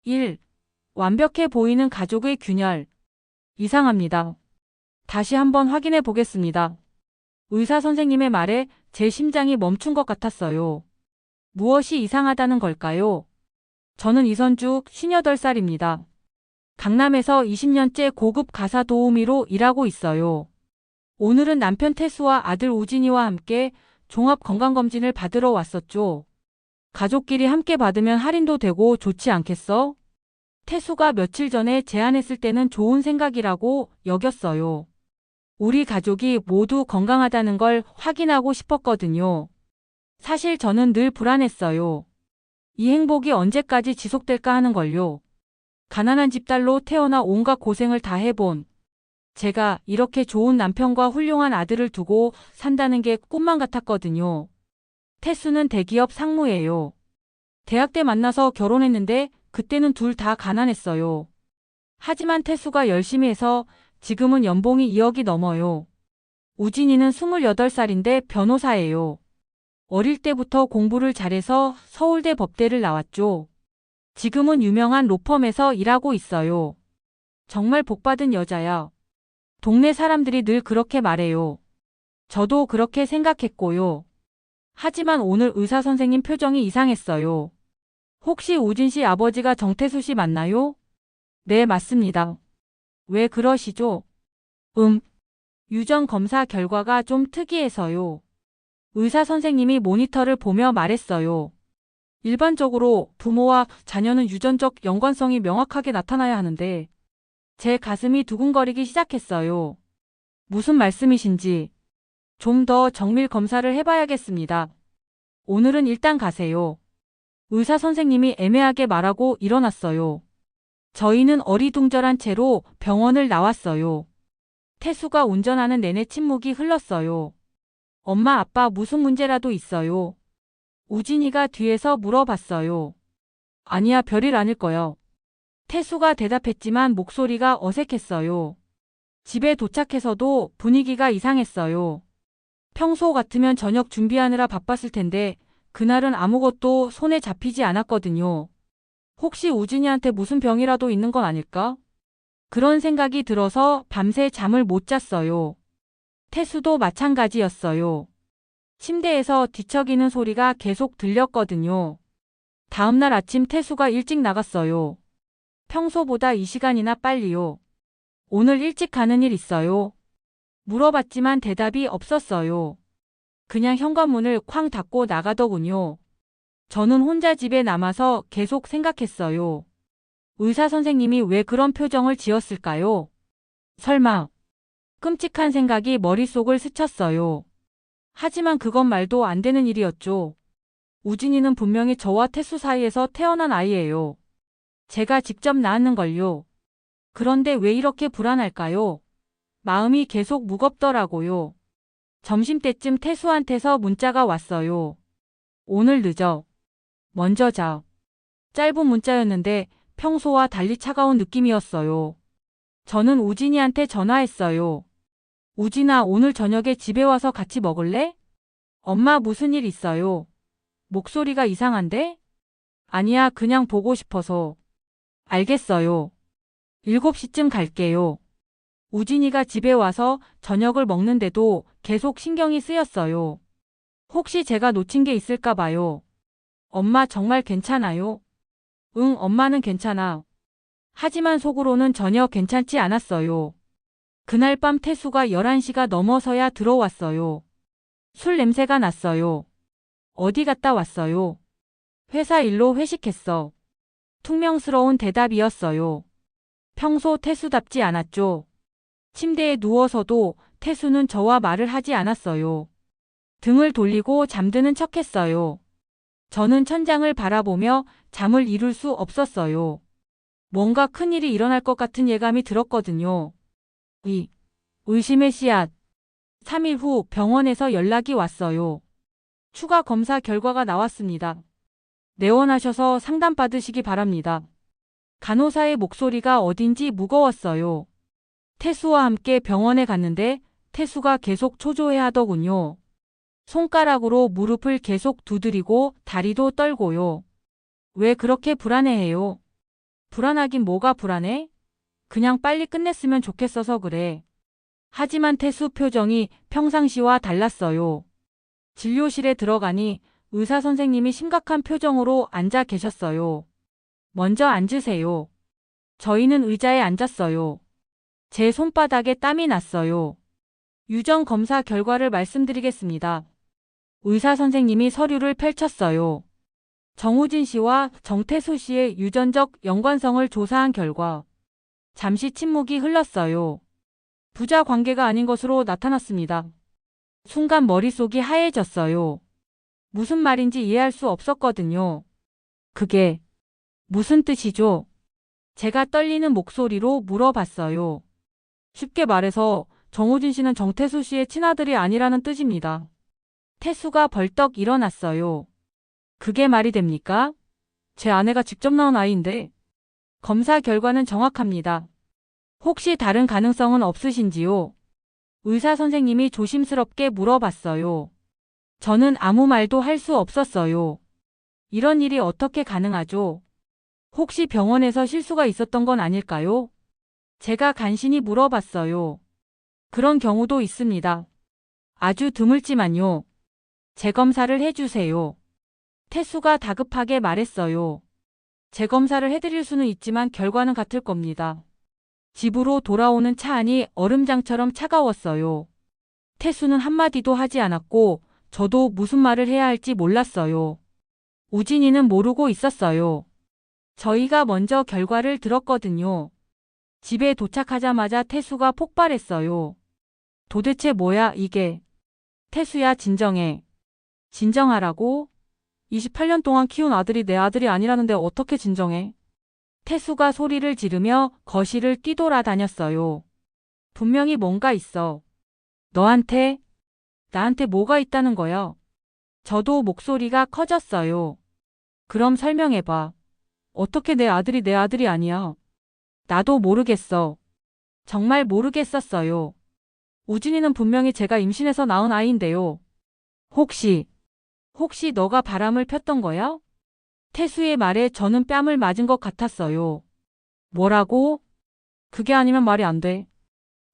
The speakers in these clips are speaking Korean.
1. 완벽해 보이는 가족의 균열. 이상합니다. 다시 한번 확인해 보겠습니다. 의사 선생님의 말에 제 심장이 멈춘 것 같았어요. 무엇이 이상하다는 걸까요? 저는 이선주 58살입니다. 강남에서 20년째 고급 가사 도우미로 일하고 있어요. 오늘은 남편 태수와 아들 우진이와 함께 종합 건강검진을 받으러 왔었죠. 가족끼리 함께 받으면 할인도 되고 좋지 않겠어? 태수가 며칠 전에 제안했을 때는 좋은 생각이라고 여겼어요. 우리 가족이 모두 건강하다는 걸 확인하고 싶었거든요. 사실 저는 늘 불안했어요. 이 행복이 언제까지 지속될까 하는 걸요. 가난한 집딸로 태어나 온갖 고생을 다 해본 제가 이렇게 좋은 남편과 훌륭한 아들을 두고 산다는 게 꿈만 같았거든요. 태수는 대기업 상무예요. 대학 때 만나서 결혼했는데 그때는 둘 다 가난했어요. 하지만 태수가 열심히 해서 지금은 연봉이 2억이 넘어요. 우진이는 28살인데 변호사예요. 어릴 때부터 공부를 잘해서 서울대 법대를 나왔죠. 지금은 유명한 로펌에서 일하고 있어요. 정말 복받은 여자야. 동네 사람들이 늘 그렇게 말해요. 저도 그렇게 생각했고요. 하지만 오늘 의사 선생님 표정이 이상했어요. 혹시 우진 씨 아버지가 정태수 씨 맞나요? 네, 맞습니다. 왜 그러시죠? 유전 검사 결과가 좀 특이해서요. 의사 선생님이 모니터를 보며 말했어요. 일반적으로 부모와 자녀는 유전적 연관성이 명확하게 나타나야 하는데 제 가슴이 두근거리기 시작했어요. 무슨 말씀이신지 좀 더 정밀 검사를 해봐야겠습니다. 오늘은 일단 가세요. 의사 선생님이 애매하게 말하고 일어났어요. 저희는 어리둥절한 채로 병원을 나왔어요. 태수가 운전하는 내내 침묵이 흘렀어요. 엄마, 아빠 무슨 문제라도 있어요? 우진이가 뒤에서 물어봤어요. 아니야, 별일 아닐 거야. 태수가 대답했지만 목소리가 어색했어요. 집에 도착해서도 분위기가 이상했어요. 평소 같으면 저녁 준비하느라 바빴을 텐데 그날은 아무것도 손에 잡히지 않았거든요. 혹시 우진이한테 무슨 병이라도 있는 건 아닐까? 그런 생각이 들어서 밤새 잠을 못 잤어요. 태수도 마찬가지였어요. 침대에서 뒤척이는 소리가 계속 들렸거든요. 다음날 아침 태수가 일찍 나갔어요. 평소보다 이 시간이나 빨리요. 오늘 일찍 가는 일 있어요? 물어봤지만 대답이 없었어요. 그냥 현관문을 쾅 닫고 나가더군요. 저는 혼자 집에 남아서 계속 생각했어요. 의사 선생님이 왜 그런 표정을 지었을까요? 설마. 끔찍한 생각이 머릿속을 스쳤어요. 하지만 그건 말도 안 되는 일이었죠. 우진이는 분명히 저와 태수 사이에서 태어난 아이예요. 제가 직접 낳았는걸요. 그런데 왜 이렇게 불안할까요? 마음이 계속 무겁더라고요. 점심때쯤 태수한테서 문자가 왔어요. 오늘 늦어. 먼저 자. 짧은 문자였는데 평소와 달리 차가운 느낌이었어요. 저는 우진이한테 전화했어요. 우진아, 오늘 저녁에 집에 와서 같이 먹을래? 엄마, 무슨 일 있어요? 목소리가 이상한데? 아니야, 그냥 보고 싶어서. 알겠어요. 7시쯤 갈게요. 우진이가 집에 와서 저녁을 먹는데도 계속 신경이 쓰였어요. 혹시 제가 놓친 게 있을까 봐요. 엄마, 정말 괜찮아요? 응, 엄마는 괜찮아. 하지만 속으로는 전혀 괜찮지 않았어요. 그날 밤 태수가 11시가 넘어서야 들어왔어요. 술 냄새가 났어요. 어디 갔다 왔어요? 회사 일로 회식했어. 퉁명스러운 대답이었어요. 평소 태수답지 않았죠. 침대에 누워서도 태수는 저와 말을 하지 않았어요. 등을 돌리고 잠드는 척했어요. 저는 천장을 바라보며 잠을 이룰 수 없었어요. 뭔가 큰일이 일어날 것 같은 예감이 들었거든요. 의심의 씨앗. 3일 후 병원에서 연락이 왔어요. 추가 검사 결과가 나왔습니다. 내원하셔서 상담받으시기 바랍니다. 간호사의 목소리가 어딘지 무거웠어요. 태수와 함께 병원에 갔는데 태수가 계속 초조해하더군요. 손가락으로 무릎을 계속 두드리고 다리도 떨고요. 왜 그렇게 불안해해요? 불안하긴 뭐가 불안해? 그냥 빨리 끝냈으면 좋겠어서 그래. 하지만 태수 표정이 평상시와 달랐어요. 진료실에 들어가니 의사 선생님이 심각한 표정으로 앉아 계셨어요. 먼저 앉으세요. 저희는 의자에 앉았어요. 제 손바닥에 땀이 났어요. 유전 검사 결과를 말씀드리겠습니다. 의사 선생님이 서류를 펼쳤어요. 정우진 씨와 정태수 씨의 유전적 연관성을 조사한 결과 잠시 침묵이 흘렀어요. 부자 관계가 아닌 것으로 나타났습니다. 순간 머릿속이 하얘졌어요. 무슨 말인지 이해할 수 없었거든요. 그게 무슨 뜻이죠? 제가 떨리는 목소리로 물어봤어요. 쉽게 말해서 정우진 씨는 정태수 씨의 친아들이 아니라는 뜻입니다. 태수가 벌떡 일어났어요. 그게 말이 됩니까? 제 아내가 직접 낳은 아이인데. 검사 결과는 정확합니다. 혹시 다른 가능성은 없으신지요? 의사 선생님이 조심스럽게 물어봤어요. 저는 아무 말도 할 수 없었어요. 이런 일이 어떻게 가능하죠? 혹시 병원에서 실수가 있었던 건 아닐까요? 제가 간신히 물어봤어요. 그런 경우도 있습니다. 아주 드물지만요. 재검사를 해주세요. 태수가 다급하게 말했어요. 재검사를 해드릴 수는 있지만 결과는 같을 겁니다. 집으로 돌아오는 차 안이 얼음장처럼 차가웠어요. 태수는 한마디도 하지 않았고 저도 무슨 말을 해야 할지 몰랐어요. 우진이는 모르고 있었어요. 저희가 먼저 결과를 들었거든요. 집에 도착하자마자 태수가 폭발했어요. 도대체 뭐야 이게? 태수야 진정해. 진정하라고? 28년 동안 키운 아들이 내 아들이 아니라는데 어떻게 진정해? 태수가 소리를 지르며 거실을 뛰돌아다녔어요. 분명히 뭔가 있어. 너한테? 나한테 뭐가 있다는 거야? 저도 목소리가 커졌어요. 그럼 설명해봐. 어떻게 내 아들이 내 아들이 아니야? 나도 모르겠어. 정말 모르겠었어요. 우진이는 분명히 제가 임신해서 낳은 아이인데요. 혹시 너가 바람을 폈던 거야? 태수의 말에 저는 뺨을 맞은 것 같았어요. 뭐라고? 그게 아니면 말이 안 돼.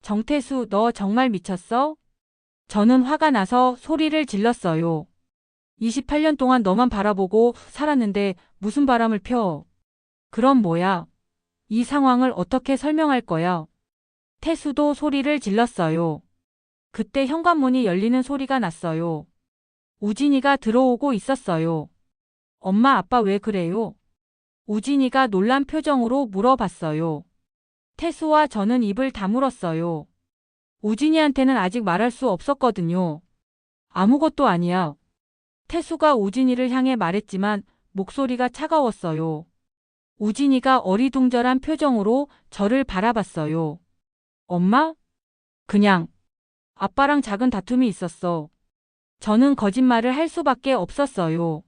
정태수, 너 정말 미쳤어? 저는 화가 나서 소리를 질렀어요. 28년 동안 너만 바라보고 살았는데 무슨 바람을 펴? 그럼 뭐야? 이 상황을 어떻게 설명할 거야? 태수도 소리를 질렀어요. 그때 현관문이 열리는 소리가 났어요. 우진이가 들어오고 있었어요. 엄마, 아빠 왜 그래요? 우진이가 놀란 표정으로 물어봤어요. 태수와 저는 입을 다물었어요. 우진이한테는 아직 말할 수 없었거든요. 아무것도 아니야. 태수가 우진이를 향해 말했지만 목소리가 차가웠어요. 우진이가 어리둥절한 표정으로 저를 바라봤어요. 엄마? 그냥 아빠랑 작은 다툼이 있었어. 저는 거짓말을 할 수밖에 없었어요.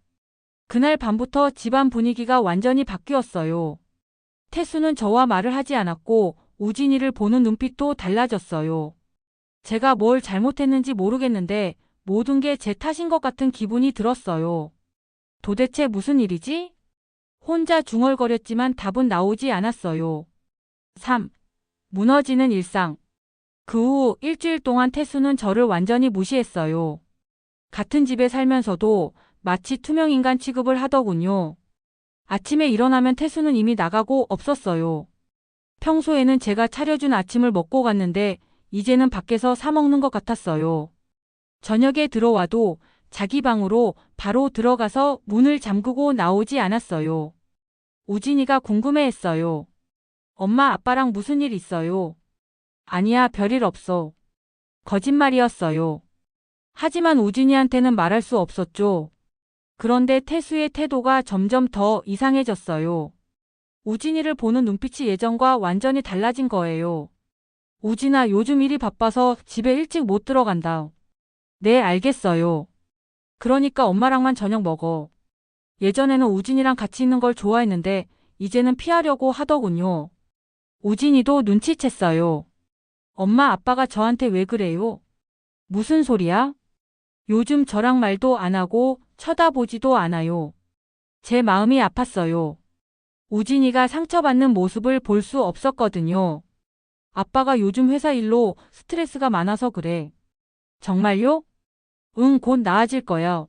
그날 밤부터 집안 분위기가 완전히 바뀌었어요. 태수는 저와 말을 하지 않았고 우진이를 보는 눈빛도 달라졌어요. 제가 뭘 잘못했는지 모르겠는데 모든 게 제 탓인 것 같은 기분이 들었어요. 도대체 무슨 일이지? 혼자 중얼거렸지만 답은 나오지 않았어요. 3. 무너지는 일상. 그 후 일주일 동안 태수는 저를 완전히 무시했어요. 같은 집에 살면서도 마치 투명인간 취급을 하더군요. 아침에 일어나면 태수는 이미 나가고 없었어요. 평소에는 제가 차려준 아침을 먹고 갔는데 이제는 밖에서 사 먹는 것 같았어요. 저녁에 들어와도 자기 방으로 바로 들어가서 문을 잠그고 나오지 않았어요. 우진이가 궁금해했어요. 엄마, 아빠랑 무슨 일 있어요? 아니야, 별일 없어. 거짓말이었어요. 하지만 우진이한테는 말할 수 없었죠. 그런데 태수의 태도가 점점 더 이상해졌어요. 우진이를 보는 눈빛이 예전과 완전히 달라진 거예요. 우진아, 요즘 일이 바빠서 집에 일찍 못 들어간다. 네, 알겠어요. 그러니까 엄마랑만 저녁 먹어. 예전에는 우진이랑 같이 있는 걸 좋아했는데 이제는 피하려고 하더군요. 우진이도 눈치챘어요. 엄마, 아빠가 저한테 왜 그래요? 무슨 소리야? 요즘 저랑 말도 안 하고 쳐다보지도 않아요. 제 마음이 아팠어요. 우진이가 상처받는 모습을 볼 수 없었거든요. 아빠가 요즘 회사 일로 스트레스가 많아서 그래. 정말요? 응, 곧 나아질 거야.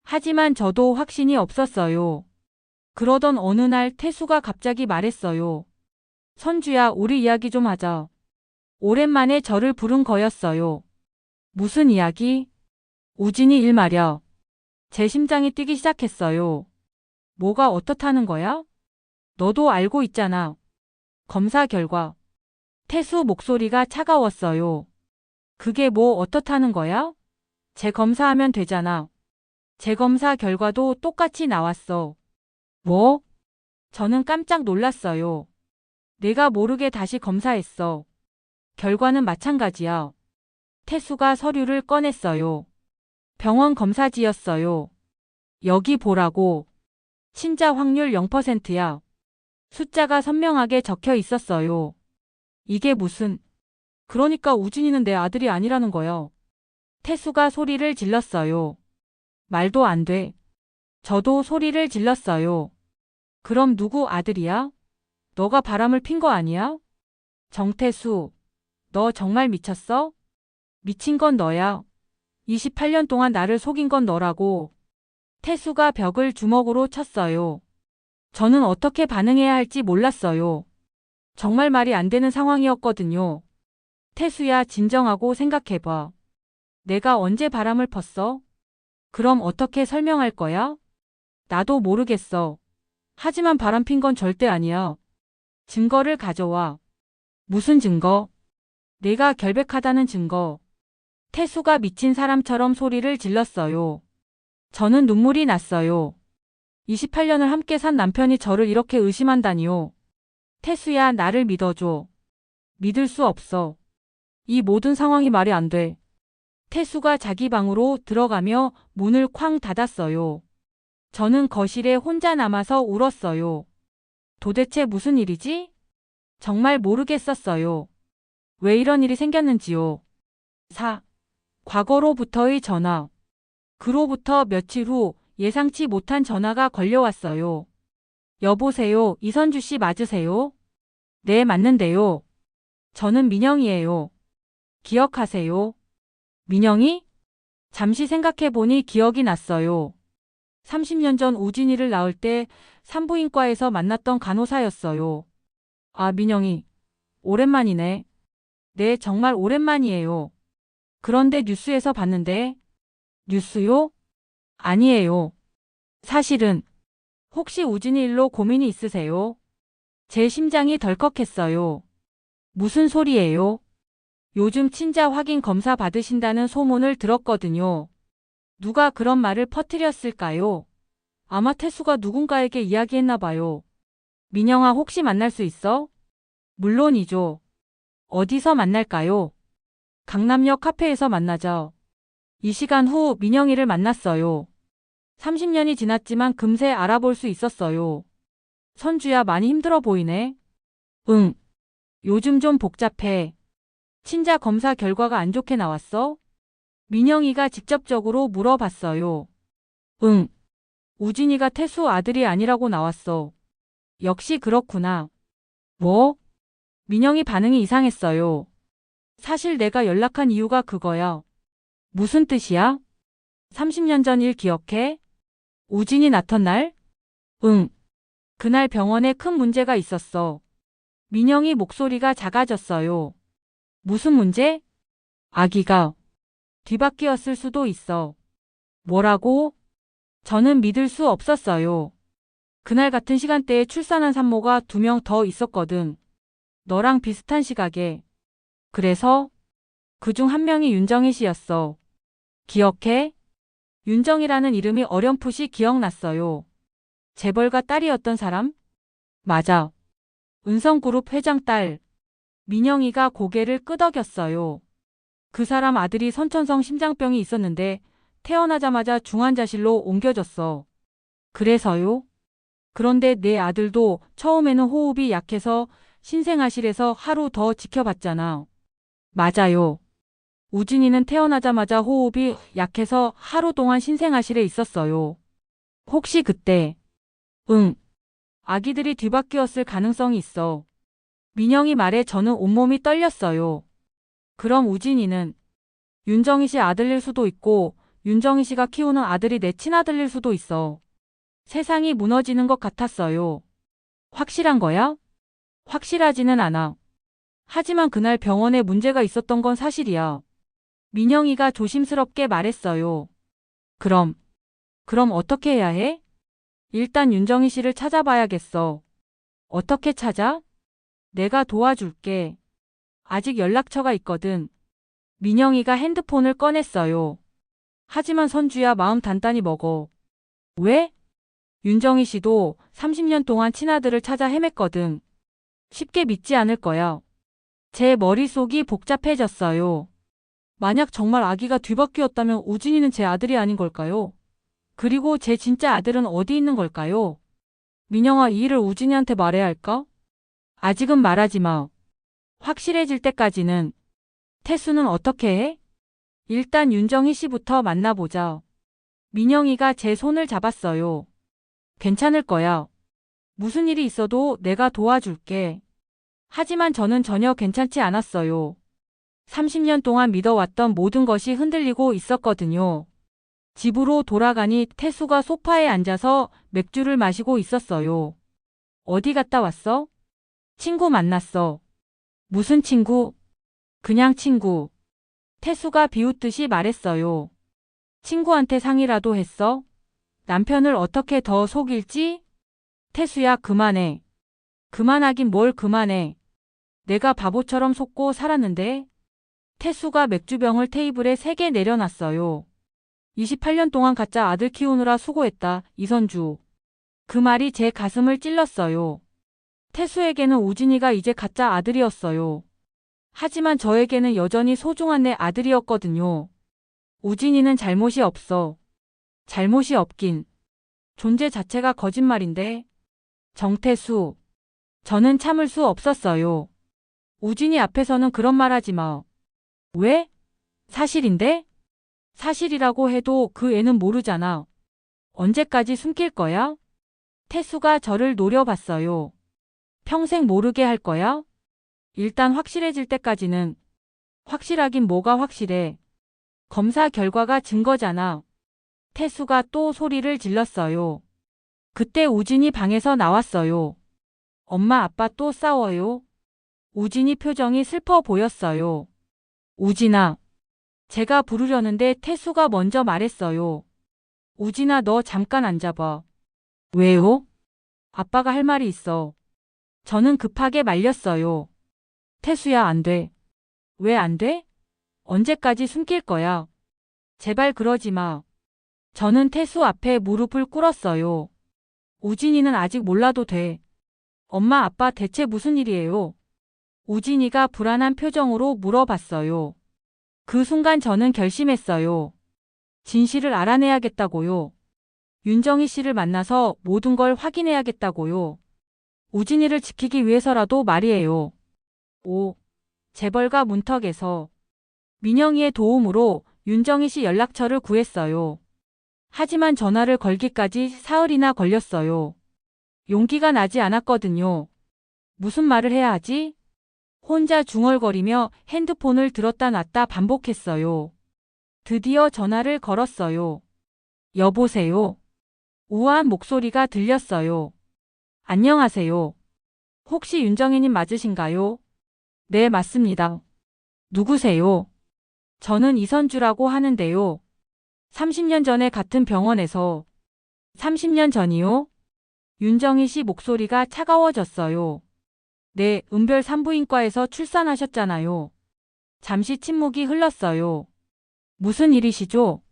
하지만 저도 확신이 없었어요. 그러던 어느 날 태수가 갑자기 말했어요. 선주야, 우리 이야기 좀 하자. 오랜만에 저를 부른 거였어요. 무슨 이야기? 우진이 일 말이야. 제 심장이 뛰기 시작했어요. 뭐가 어떻다는 거야? 너도 알고 있잖아. 검사 결과. 태수 목소리가 차가웠어요. 그게 뭐 어떻다는 거야? 재검사하면 되잖아. 재검사 결과도 똑같이 나왔어. 뭐? 저는 깜짝 놀랐어요. 내가 모르게 다시 검사했어. 결과는 마찬가지야. 태수가 서류를 꺼냈어요. 병원 검사지였어요. 여기 보라고. 친자 확률 0%야. 숫자가 선명하게 적혀 있었어요. 이게 무슨... 그러니까 우진이는 내 아들이 아니라는 거야. 태수가 소리를 질렀어요. 말도 안 돼. 저도 소리를 질렀어요. 그럼 누구 아들이야? 너가 바람을 핀 거 아니야? 정태수, 너 정말 미쳤어? 미친 건 너야. 28년 동안 나를 속인 건 너라고. 태수가 벽을 주먹으로 쳤어요. 저는 어떻게 반응해야 할지 몰랐어요. 정말 말이 안 되는 상황이었거든요. 태수야, 진정하고 생각해봐. 내가 언제 바람을 폈어? 그럼 어떻게 설명할 거야? 나도 모르겠어. 하지만 바람 핀 건 절대 아니야. 증거를 가져와. 무슨 증거? 내가 결백하다는 증거. 태수가 미친 사람처럼 소리를 질렀어요. 저는 눈물이 났어요. 28년을 함께 산 남편이 저를 이렇게 의심한다니요. 태수야, 나를 믿어줘. 믿을 수 없어. 이 모든 상황이 말이 안 돼. 태수가 자기 방으로 들어가며 문을 쾅 닫았어요. 저는 거실에 혼자 남아서 울었어요. 도대체 무슨 일이지? 정말 모르겠었어요. 왜 이런 일이 생겼는지요. 4. 과거로부터의 전화. 그로부터 며칠 후 예상치 못한 전화가 걸려왔어요. 여보세요, 이선주 씨 맞으세요? 네, 맞는데요. 저는 민영이에요. 기억하세요? 민영이? 잠시 생각해보니 기억이 났어요. 30년 전 우진이를 낳을 때 산부인과에서 만났던 간호사였어요. 아, 민영이. 오랜만이네. 네, 정말 오랜만이에요. 그런데 뉴스에서 봤는데. 뉴스요? 아니에요. 사실은. 혹시 우진이 일로 고민이 있으세요? 제 심장이 덜컥했어요. 무슨 소리예요? 요즘 친자 확인 검사 받으신다는 소문을 들었거든요. 누가 그런 말을 퍼뜨렸을까요? 아마 태수가 누군가에게 이야기했나 봐요. 민영아, 혹시 만날 수 있어? 물론이죠. 어디서 만날까요? 강남역 카페에서 만나죠. 이 시간 후 민영이를 만났어요. 30년이 지났지만 금세 알아볼 수 있었어요. 선주야, 많이 힘들어 보이네. 응. 요즘 좀 복잡해. 친자 검사 결과가 안 좋게 나왔어? 민영이가 직접적으로 물어봤어요. 응. 우진이가 태수 아들이 아니라고 나왔어. 역시 그렇구나. 뭐? 민영이 반응이 이상했어요. 사실 내가 연락한 이유가 그거야. 무슨 뜻이야? 30년 전 일 기억해? 우진이 낳던 날? 응. 그날 병원에 큰 문제가 있었어. 민영이 목소리가 작아졌어요. 무슨 문제? 아기가 뒤바뀌었을 수도 있어. 뭐라고? 저는 믿을 수 없었어요. 그날 같은 시간대에 출산한 산모가 2명 더 있었거든. 너랑 비슷한 시각에. 그래서 그중 한 명이 윤정희 씨였어. 기억해? 윤정이라는 이름이 어렴풋이 기억났어요. 재벌가 딸이었던 사람? 맞아. 은성그룹 회장 딸. 민영이가 고개를 끄덕였어요. 그 사람 아들이 선천성 심장병이 있었는데 태어나자마자 중환자실로 옮겨졌어. 그래서요? 그런데 내 아들도 처음에는 호흡이 약해서 신생아실에서 하루 더 지켜봤잖아. 맞아요. 우진이는 태어나자마자 호흡이 약해서 하루 동안 신생아실에 있었어요. 혹시 그때, 응, 아기들이 뒤바뀌었을 가능성이 있어. 민영이 말에 저는 온몸이 떨렸어요. 그럼 우진이는 윤정희 씨 아들일 수도 있고 윤정희 씨가 키우는 아들이 내 친아들일 수도 있어. 세상이 무너지는 것 같았어요. 확실한 거야? 확실하지는 않아. 하지만 그날 병원에 문제가 있었던 건 사실이야. 민영이가 조심스럽게 말했어요. 그럼 어떻게 해야 해? 일단 윤정희 씨를 찾아봐야겠어. 어떻게 찾아? 내가 도와줄게. 아직 연락처가 있거든. 민영이가 핸드폰을 꺼냈어요. 하지만 선주야 마음 단단히 먹어. 왜? 윤정희 씨도 30년 동안 친아들을 찾아 헤맸거든. 쉽게 믿지 않을 거야. 제 머릿속이 복잡해졌어요. 만약 정말 아기가 뒤바뀌었다면 우진이는 제 아들이 아닌 걸까요? 그리고 제 진짜 아들은 어디 있는 걸까요? 민영아, 이 일을 우진이한테 말해야 할까? 아직은 말하지 마. 확실해질 때까지는. 태수는 어떻게 해? 일단 윤정희 씨부터 만나보자. 민영이가 제 손을 잡았어요. 괜찮을 거야. 무슨 일이 있어도 내가 도와줄게. 하지만 저는 전혀 괜찮지 않았어요. 30년 동안 믿어왔던 모든 것이 흔들리고 있었거든요. 집으로 돌아가니 태수가 소파에 앉아서 맥주를 마시고 있었어요. 어디 갔다 왔어? 친구 만났어. 무슨 친구? 그냥 친구. 태수가 비웃듯이 말했어요. 친구한테 상의라도 했어? 남편을 어떻게 더 속일지? 태수야, 그만해. 그만하긴 뭘 그만해. 내가 바보처럼 속고 살았는데. 태수가 맥주병을 테이블에 3개 내려놨어요. 28년 동안 가짜 아들 키우느라 수고했다, 이선주. 그 말이 제 가슴을 찔렀어요. 태수에게는 우진이가 이제 가짜 아들이었어요. 하지만 저에게는 여전히 소중한 내 아들이었거든요. 우진이는 잘못이 없어. 잘못이 없긴. 존재 자체가 거짓말인데. 정태수. 저는 참을 수 없었어요. 우진이 앞에서는 그런 말 하지 마. 왜? 사실인데? 사실이라고 해도 그 애는 모르잖아. 언제까지 숨길 거야? 태수가 저를 노려봤어요. 평생 모르게 할 거야? 일단 확실해질 때까지는. 확실하긴 뭐가 확실해. 검사 결과가 증거잖아. 태수가 또 소리를 질렀어요. 그때 우진이 방에서 나왔어요. 엄마 아빠 또 싸워요? 우진이 표정이 슬퍼 보였어요. 우진아. 제가 부르려는데 태수가 먼저 말했어요. 우진아, 너 잠깐 앉아봐. 왜요? 아빠가 할 말이 있어. 저는 급하게 말렸어요. 태수야, 안 돼. 왜 안 돼? 언제까지 숨길 거야? 제발 그러지 마. 저는 태수 앞에 무릎을 꿇었어요. 우진이는 아직 몰라도 돼. 엄마, 아빠 대체 무슨 일이에요? 우진이가 불안한 표정으로 물어봤어요. 그 순간 저는 결심했어요. 진실을 알아내야겠다고요. 윤정희 씨를 만나서 모든 걸 확인해야겠다고요. 우진이를 지키기 위해서라도 말이에요. 오, 재벌가 문턱에서 민영이의 도움으로 윤정희 씨 연락처를 구했어요. 하지만 전화를 걸기까지 사흘이나 걸렸어요. 용기가 나지 않았거든요. 무슨 말을 해야 하지? 혼자 중얼거리며 핸드폰을 들었다 놨다 반복했어요. 드디어 전화를 걸었어요. 여보세요. 우아한 목소리가 들렸어요. 안녕하세요. 혹시 윤정희님 맞으신가요? 네, 맞습니다. 누구세요? 저는 이선주라고 하는데요. 30년 전에 같은 병원에서. 30년 전이요? 윤정희 씨 목소리가 차가워졌어요. 네, 은별 산부인과에서 출산하셨잖아요. 잠시 침묵이 흘렀어요. 무슨 일이시죠?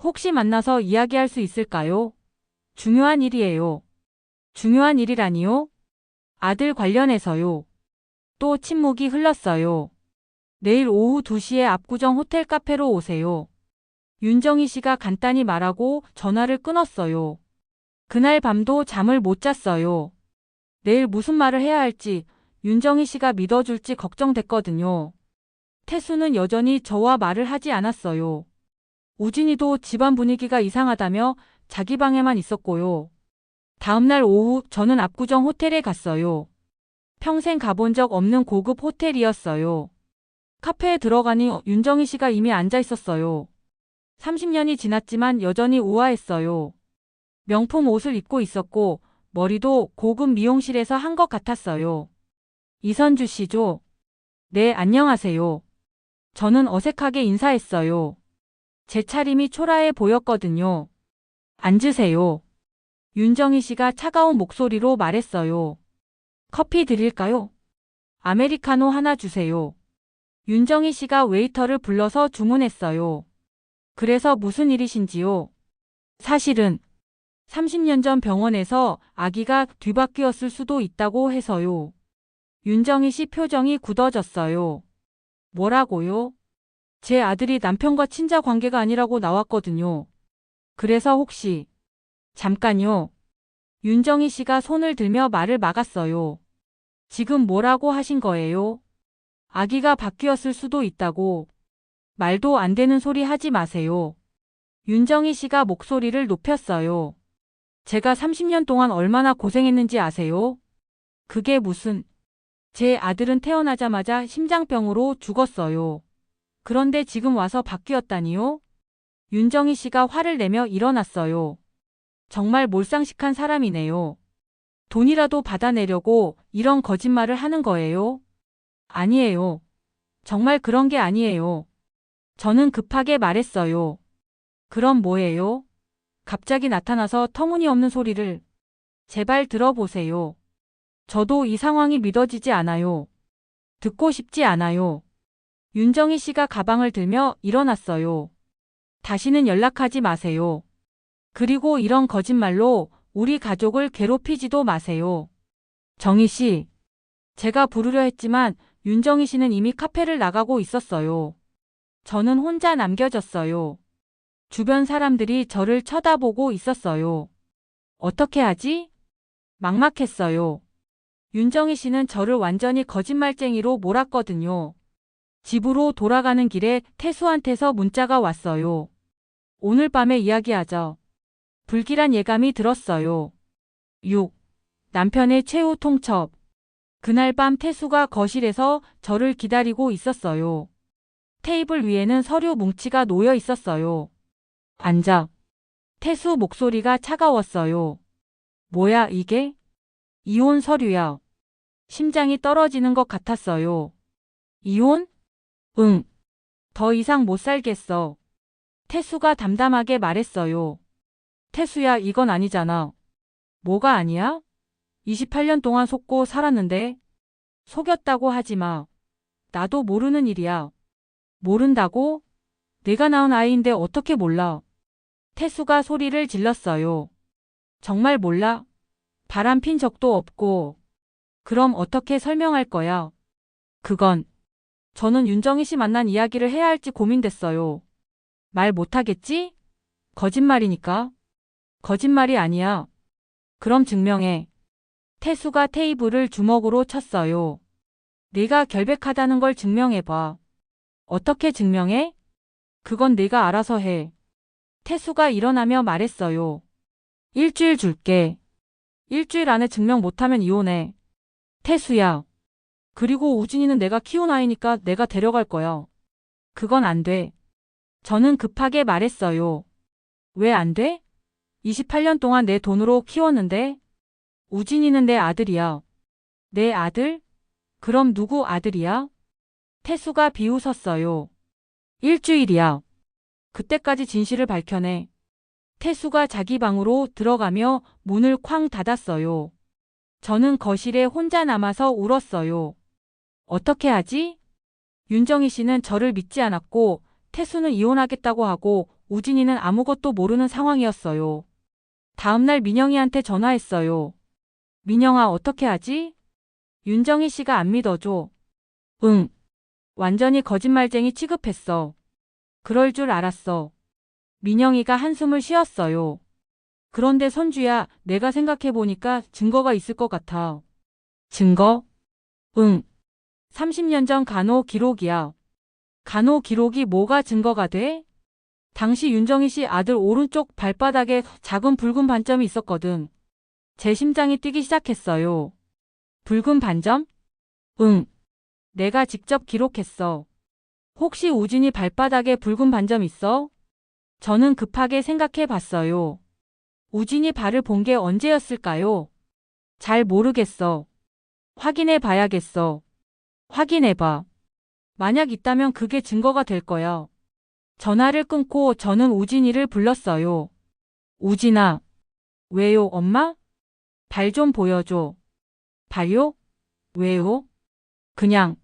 혹시 만나서 이야기할 수 있을까요? 중요한 일이에요. 중요한 일이라니요? 아들 관련해서요. 또 침묵이 흘렀어요. 내일 오후 2시에 압구정 호텔 카페로 오세요. 윤정희 씨가 간단히 말하고 전화를 끊었어요. 그날 밤도 잠을 못 잤어요. 내일 무슨 말을 해야 할지, 윤정희 씨가 믿어줄지 걱정됐거든요. 태수는 여전히 저와 말을 하지 않았어요. 우진이도 집안 분위기가 이상하다며 자기 방에만 있었고요. 다음날 오후 저는 압구정 호텔에 갔어요. 평생 가본 적 없는 고급 호텔이었어요. 카페에 들어가니 윤정희 씨가 이미 앉아 있었어요. 30년이 지났지만 여전히 우아했어요. 명품 옷을 입고 있었고 머리도 고급 미용실에서 한 것 같았어요. 이선주 씨죠? 네, 안녕하세요. 저는 어색하게 인사했어요. 제 차림이 초라해 보였거든요. 앉으세요. 윤정희 씨가 차가운 목소리로 말했어요. 커피 드릴까요? 아메리카노 하나 주세요. 윤정희 씨가 웨이터를 불러서 주문했어요. 그래서 무슨 일이신지요? 사실은 30년 전 병원에서 아기가 뒤바뀌었을 수도 있다고 해서요. 윤정희 씨 표정이 굳어졌어요. 뭐라고요? 제 아들이 남편과 친자 관계가 아니라고 나왔거든요. 그래서 혹시 잠깐요. 윤정희 씨가 손을 들며 말을 막았어요. 지금 뭐라고 하신 거예요? 아기가 바뀌었을 수도 있다고. 말도 안 되는 소리 하지 마세요. 윤정희 씨가 목소리를 높였어요. 제가 30년 동안 얼마나 고생했는지 아세요? 그게 무슨... 제 아들은 태어나자마자 심장병으로 죽었어요. 그런데 지금 와서 바뀌었다니요? 윤정희 씨가 화를 내며 일어났어요. 정말 몰상식한 사람이네요. 돈이라도 받아내려고 이런 거짓말을 하는 거예요? 아니에요. 정말 그런 게 아니에요. 저는 급하게 말했어요. 그럼 뭐예요? 갑자기 나타나서 터무니없는 소리를. 제발 들어보세요. 저도 이 상황이 믿어지지 않아요. 듣고 싶지 않아요. 윤정희 씨가 가방을 들며 일어났어요. 다시는 연락하지 마세요. 그리고 이런 거짓말로 우리 가족을 괴롭히지도 마세요. 정희 씨, 제가 부르려 했지만 윤정희 씨는 이미 카페를 나가고 있었어요. 저는 혼자 남겨졌어요. 주변 사람들이 저를 쳐다보고 있었어요. 어떻게 하지? 막막했어요. 윤정희 씨는 저를 완전히 거짓말쟁이로 몰았거든요. 집으로 돌아가는 길에 태수한테서 문자가 왔어요. 오늘 밤에 이야기하자. 불길한 예감이 들었어요. 6. 남편의 최후 통첩. 그날 밤 태수가 거실에서 저를 기다리고 있었어요. 테이블 위에는 서류 뭉치가 놓여 있었어요. 앉아. 태수 목소리가 차가웠어요. 뭐야 이게? 이혼 서류야. 심장이 떨어지는 것 같았어요. 이혼? 응. 더 이상 못 살겠어. 태수가 담담하게 말했어요. 태수야, 이건 아니잖아. 뭐가 아니야? 28년 동안 속고 살았는데. 속였다고 하지 마. 나도 모르는 일이야. 모른다고? 내가 낳은 아이인데 어떻게 몰라? 태수가 소리를 질렀어요. 정말 몰라? 바람핀 적도 없고. 그럼 어떻게 설명할 거야? 그건. 저는 윤정희 씨 만난 이야기를 해야 할지 고민됐어요. 말 못하겠지? 거짓말이니까. 거짓말이 아니야. 그럼 증명해. 태수가 테이블을 주먹으로 쳤어요. 네가 결백하다는 걸 증명해봐. 어떻게 증명해? 그건 네가 알아서 해. 태수가 일어나며 말했어요. 일주일 줄게. 일주일 안에 증명 못하면 이혼해. 태수야. 그리고 우진이는 내가 키운 아이니까 내가 데려갈 거야. 그건 안 돼. 저는 급하게 말했어요. 왜 안 돼? 28년 동안 내 돈으로 키웠는데? 우진이는 내 아들이야. 내 아들? 그럼 누구 아들이야? 태수가 비웃었어요. 일주일이야. 그때까지 진실을 밝혀내. 태수가 자기 방으로 들어가며 문을 쾅 닫았어요. 저는 거실에 혼자 남아서 울었어요. 어떻게 하지? 윤정희 씨는 저를 믿지 않았고 태수는 이혼하겠다고 하고 우진이는 아무것도 모르는 상황이었어요. 다음날 민영이한테 전화했어요. 민영아, 어떻게 하지? 윤정희 씨가 안 믿어줘. 응. 완전히 거짓말쟁이 취급했어. 그럴 줄 알았어. 민영이가 한숨을 쉬었어요. 그런데 선주야, 내가 생각해보니까 증거가 있을 것 같아. 증거? 응. 30년 전 간호 기록이야. 간호 기록이 뭐가 증거가 돼? 당시 윤정희 씨 아들 오른쪽 발바닥에 작은 붉은 반점이 있었거든. 제 심장이 뛰기 시작했어요. 붉은 반점? 응. 내가 직접 기록했어. 혹시 우진이 발바닥에 붉은 반점 있어? 저는 급하게 생각해 봤어요. 우진이 발을 본 게 언제였을까요? 잘 모르겠어. 확인해 봐야겠어. 확인해 봐. 만약 있다면 그게 증거가 될 거야. 전화를 끊고 저는 우진이를 불렀어요. 우진아. 왜요, 엄마? 발 좀 보여줘. 발요? 왜요? 그냥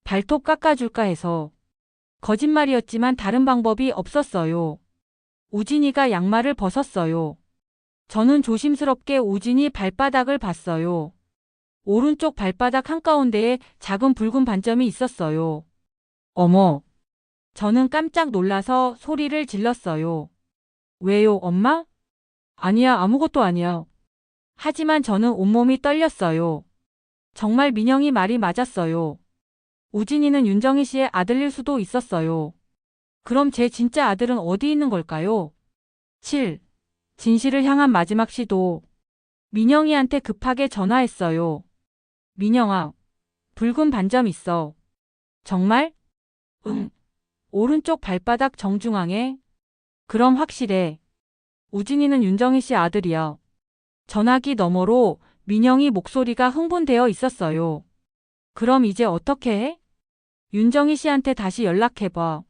발톱 깎아줄까 해서. 거짓말이었지만 다른 방법이 없었어요. 우진이가 양말을 벗었어요. 저는 조심스럽게 우진이 발바닥을 봤어요. 오른쪽 발바닥 한가운데에 작은 붉은 반점이 있었어요. 어머! 저는 깜짝 놀라서 소리를 질렀어요. 왜요, 엄마? 아니야, 아무것도 아니야. 하지만 저는 온몸이 떨렸어요. 정말 민영이 말이 맞았어요. 우진이는 윤정희 씨의 아들일 수도 있었어요. 그럼 제 진짜 아들은 어디 있는 걸까요? 7. 진실을 향한 마지막 시도. 민영이한테 급하게 전화했어요. 민영아, 붉은 반점 있어. 정말? 응. 오른쪽 발바닥 정중앙에? 그럼 확실해. 우진이는 윤정희 씨 아들이야. 전화기 너머로 민영이 목소리가 흥분되어 있었어요. 그럼 이제 어떻게 해? 윤정희 씨한테 다시 연락해봐.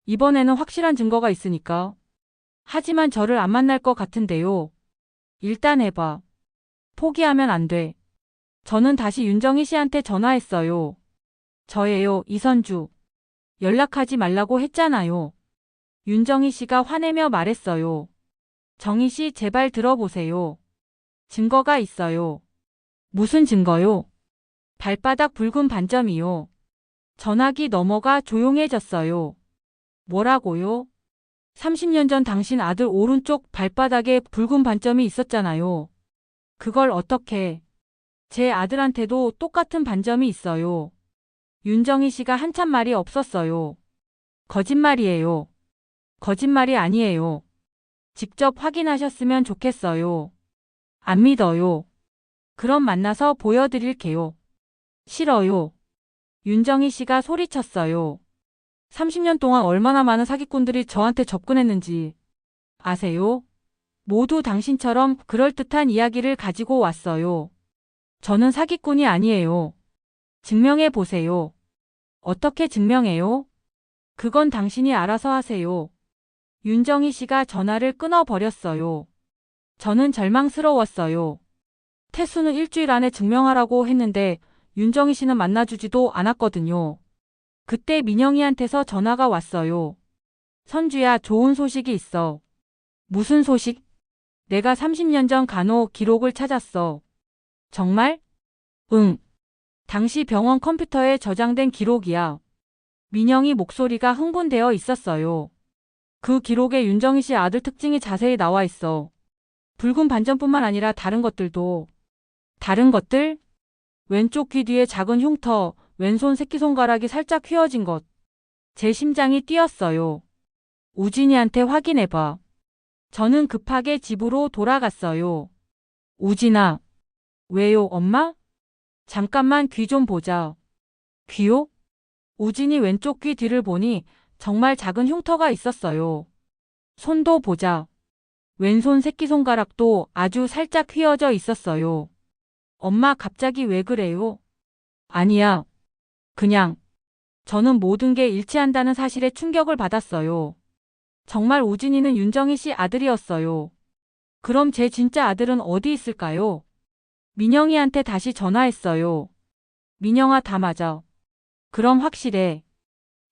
이번에는 확실한 증거가 있으니까. 하지만 저를 안 만날 것 같은데요. 일단 해봐. 포기하면 안 돼. 저는 다시 윤정희 씨한테 전화했어요. 저예요, 이선주. 연락하지 말라고 했잖아요. 윤정희 씨가 화내며 말했어요. 정희 씨, 제발 들어보세요. 증거가 있어요. 무슨 증거요? 발바닥 붉은 반점이요. 전화기 넘어가 조용해졌어요. 뭐라고요? 30년 전 당신 아들 오른쪽 발바닥에 붉은 반점이 있었잖아요. 그걸 어떻게? 제 아들한테도 똑같은 반점이 있어요. 윤정희 씨가 한참 말이 없었어요. 거짓말이에요. 거짓말이 아니에요. 직접 확인하셨으면 좋겠어요. 안 믿어요. 그럼 만나서 보여드릴게요. 싫어요. 윤정희 씨가 소리쳤어요. 30년 동안 얼마나 많은 사기꾼들이 저한테 접근했는지 아세요? 모두 당신처럼 그럴듯한 이야기를 가지고 왔어요. 저는 사기꾼이 아니에요. 증명해 보세요. 어떻게 증명해요? 그건 당신이 알아서 하세요. 윤정희 씨가 전화를 끊어버렸어요. 저는 절망스러웠어요. 태수는 일주일 안에 증명하라고 했는데 윤정희 씨는 만나주지도 않았거든요. 그때 민영이한테서 전화가 왔어요. 선주야, 좋은 소식이 있어. 무슨 소식? 내가 30년 전 간호 기록을 찾았어. 정말? 응. 당시 병원 컴퓨터에 저장된 기록이야. 민영이 목소리가 흥분되어 있었어요. 그 기록에 윤정희 씨 아들 특징이 자세히 나와 있어. 붉은 반점뿐만 아니라 다른 것들도. 다른 것들? 왼쪽 귀 뒤에 작은 흉터, 왼손 새끼손가락이 살짝 휘어진 것. 제 심장이 뛰었어요. 우진이한테 확인해봐. 저는 급하게 집으로 돌아갔어요. 우진아. 왜요, 엄마? 잠깐만 귀 좀 보자. 귀요? 우진이 왼쪽 귀 뒤를 보니 정말 작은 흉터가 있었어요. 손도 보자. 왼손 새끼손가락도 아주 살짝 휘어져 있었어요. 엄마 갑자기 왜 그래요? 아니야. 그냥. 저는 모든 게 일치한다는 사실에 충격을 받았어요. 정말 우진이는 윤정희 씨 아들이었어요. 그럼 제 진짜 아들은 어디 있을까요? 민영이한테 다시 전화했어요. 민영아, 다 맞아. 그럼 확실해.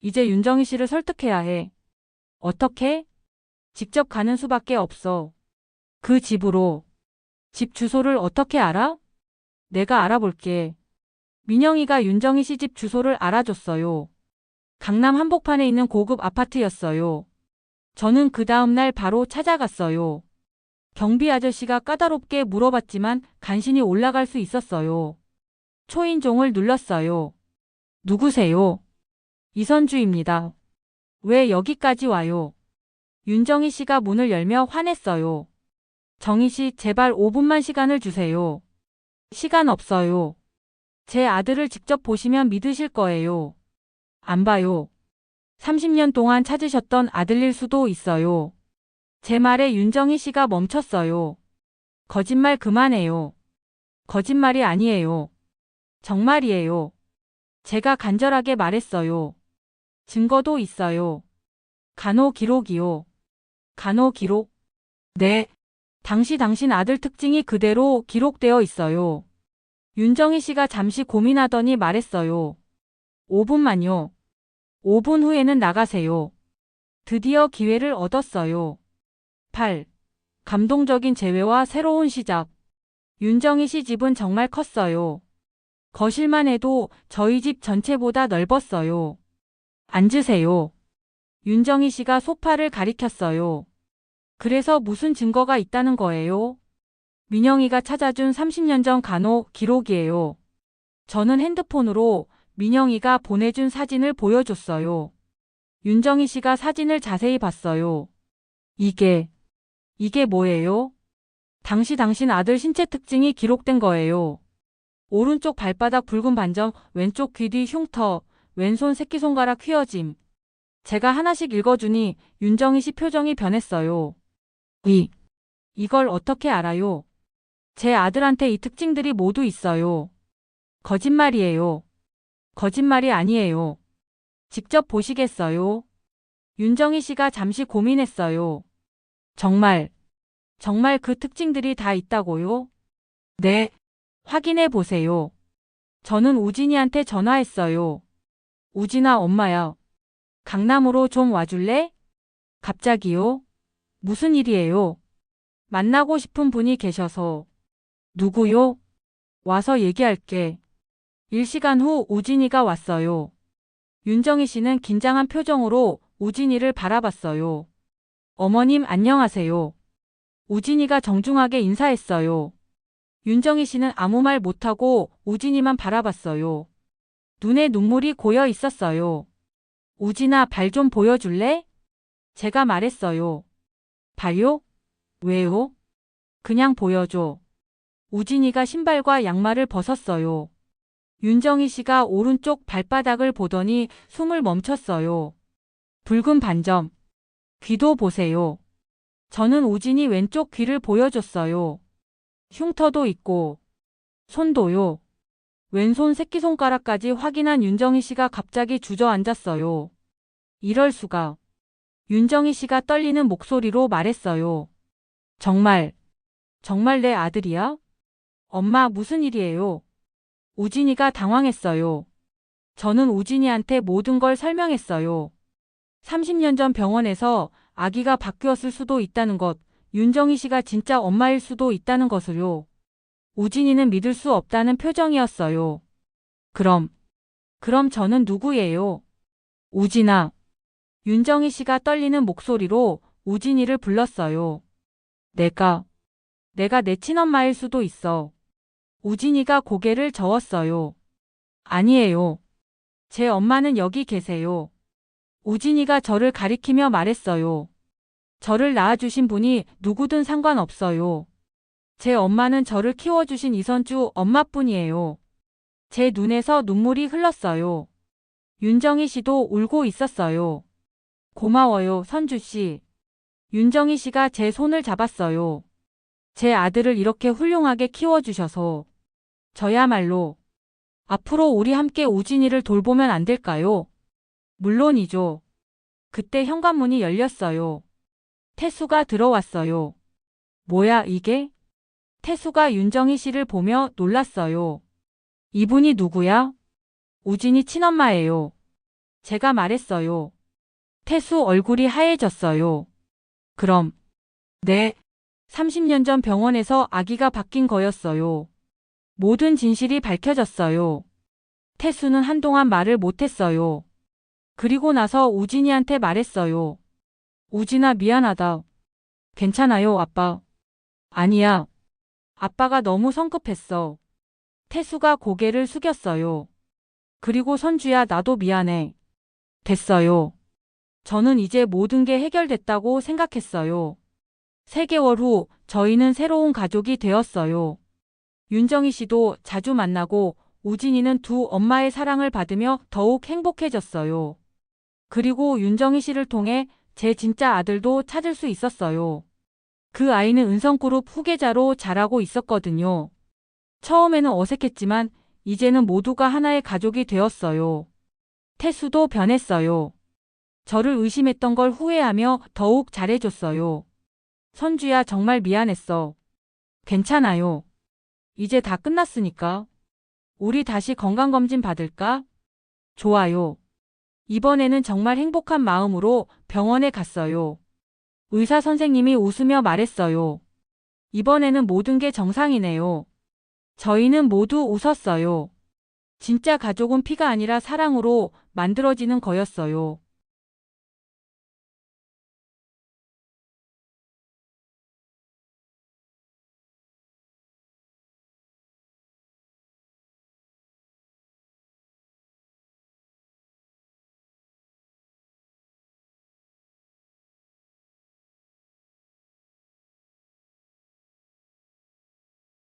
이제 윤정희 씨를 설득해야 해. 어떻게? 직접 가는 수밖에 없어. 그 집으로. 집 주소를 어떻게 알아? 내가 알아볼게. 민영이가 윤정희 씨 집 주소를 알아줬어요. 강남 한복판에 있는 고급 아파트였어요. 저는 그 다음날 바로 찾아갔어요. 경비 아저씨가 까다롭게 물어봤지만 간신히 올라갈 수 있었어요. 초인종을 눌렀어요. 누구세요? 이선주입니다. 왜 여기까지 와요? 윤정희 씨가 문을 열며 화냈어요. 정희 씨, 제발 5분만 시간을 주세요. 시간 없어요. 제 아들을 직접 보시면 믿으실 거예요. 안 봐요. 30년 동안 찾으셨던 아들일 수도 있어요. 제 말에 윤정희 씨가 멈췄어요. 거짓말 그만해요. 거짓말이 아니에요. 정말이에요. 제가 간절하게 말했어요. 증거도 있어요. 간호 기록이요. 간호 기록? 네. 당신 아들 특징이 그대로 기록되어 있어요. 윤정희 씨가 잠시 고민하더니 말했어요. 5분만요. 5분 후에는 나가세요. 드디어 기회를 얻었어요. 8. 감동적인 재회와 새로운 시작. 윤정희 씨 집은 정말 컸어요. 거실만 해도 저희 집 전체보다 넓었어요. 앉으세요. 윤정희 씨가 소파를 가리켰어요. 그래서 무슨 증거가 있다는 거예요? 민영이가 찾아준 30년 전 간호 기록이에요. 저는 핸드폰으로 민영이가 보내준 사진을 보여줬어요. 윤정희 씨가 사진을 자세히 봤어요. 이게 뭐예요? 당신 아들 신체 특징이 기록된 거예요. 오른쪽 발바닥 붉은 반점, 왼쪽 귀 뒤 흉터, 왼손 새끼손가락 휘어짐. 제가 하나씩 읽어주니 윤정희 씨 표정이 변했어요. 이걸 어떻게 알아요? 제 아들한테 이 특징들이 모두 있어요. 거짓말이에요. 거짓말이 아니에요. 직접 보시겠어요? 윤정희 씨가 잠시 고민했어요. 정말 그 특징들이 다 있다고요? 네. 확인해 보세요. 저는 우진이한테 전화했어요. 우진아, 엄마야. 강남으로 좀 와줄래? 갑자기요? 무슨 일이에요? 만나고 싶은 분이 계셔서. 누구요? 와서 얘기할게. 1시간 후 우진이가 왔어요. 윤정희 씨는 긴장한 표정으로 우진이를 바라봤어요. 어머님, 안녕하세요. 우진이가 정중하게 인사했어요. 윤정희 씨는 아무 말 못하고 우진이만 바라봤어요. 눈에 눈물이 고여 있었어요. 우진아, 발 좀 보여줄래? 제가 말했어요. 발요? 왜요? 그냥 보여줘. 우진이가 신발과 양말을 벗었어요. 윤정희 씨가 오른쪽 발바닥을 보더니 숨을 멈췄어요. 붉은 반점. 귀도 보세요. 저는 우진이 왼쪽 귀를 보여줬어요. 흉터도 있고, 손도요. 왼손 새끼손가락까지 확인한 윤정희 씨가 갑자기 주저앉았어요. 이럴 수가. 윤정희 씨가 떨리는 목소리로 말했어요. 정말 내 아들이야? 엄마, 무슨 일이에요? 우진이가 당황했어요. 저는 우진이한테 모든 걸 설명했어요. 30년 전 병원에서 아기가 바뀌었을 수도 있다는 것, 윤정희 씨가 진짜 엄마일 수도 있다는 것을요. 우진이는 믿을 수 없다는 표정이었어요. 그럼 저는 누구예요? 우진아. 윤정희 씨가 떨리는 목소리로 우진이를 불렀어요. 내가 내 친엄마일 수도 있어. 우진이가 고개를 저었어요. 아니에요. 제 엄마는 여기 계세요. 우진이가 저를 가리키며 말했어요. 저를 낳아주신 분이 누구든 상관없어요. 제 엄마는 저를 키워주신 이선주 엄마뿐이에요. 제 눈에서 눈물이 흘렀어요. 윤정희 씨도 울고 있었어요. 고마워요, 선주 씨. 윤정희 씨가 제 손을 잡았어요. 제 아들을 이렇게 훌륭하게 키워주셔서. 저야말로. 앞으로 우리 함께 우진이를 돌보면 안 될까요? 물론이죠. 그때 현관문이 열렸어요. 태수가 들어왔어요. 뭐야, 이게? 태수가 윤정희 씨를 보며 놀랐어요. 이분이 누구야? 우진이 친엄마예요. 제가 말했어요. 태수 얼굴이 하얘졌어요. 그럼, 네. 30년 전 병원에서 아기가 바뀐 거였어요. 모든 진실이 밝혀졌어요. 태수는 한동안 말을 못했어요. 그리고 나서 우진이한테 말했어요. 우진아, 미안하다. 괜찮아요, 아빠. 아니야. 아빠가 너무 성급했어. 태수가 고개를 숙였어요. 그리고 선주야, 나도 미안해. 됐어요. 저는 이제 모든 게 해결됐다고 생각했어요. 3개월 후 저희는 새로운 가족이 되었어요. 윤정희 씨도 자주 만나고 우진이는 두 엄마의 사랑을 받으며 더욱 행복해졌어요. 그리고 윤정희 씨를 통해 제 진짜 아들도 찾을 수 있었어요. 그 아이는 은성그룹 후계자로 자라고 있었거든요. 처음에는 어색했지만 이제는 모두가 하나의 가족이 되었어요. 태수도 변했어요. 저를 의심했던 걸 후회하며 더욱 잘해줬어요. 선주야, 정말 미안했어. 괜찮아요. 이제 다 끝났으니까. 우리 다시 건강검진 받을까? 좋아요. 이번에는 정말 행복한 마음으로 병원에 갔어요. 의사 선생님이 웃으며 말했어요. 이번에는 모든 게 정상이네요. 저희는 모두 웃었어요. 진짜 가족은 피가 아니라 사랑으로 만들어지는 거였어요.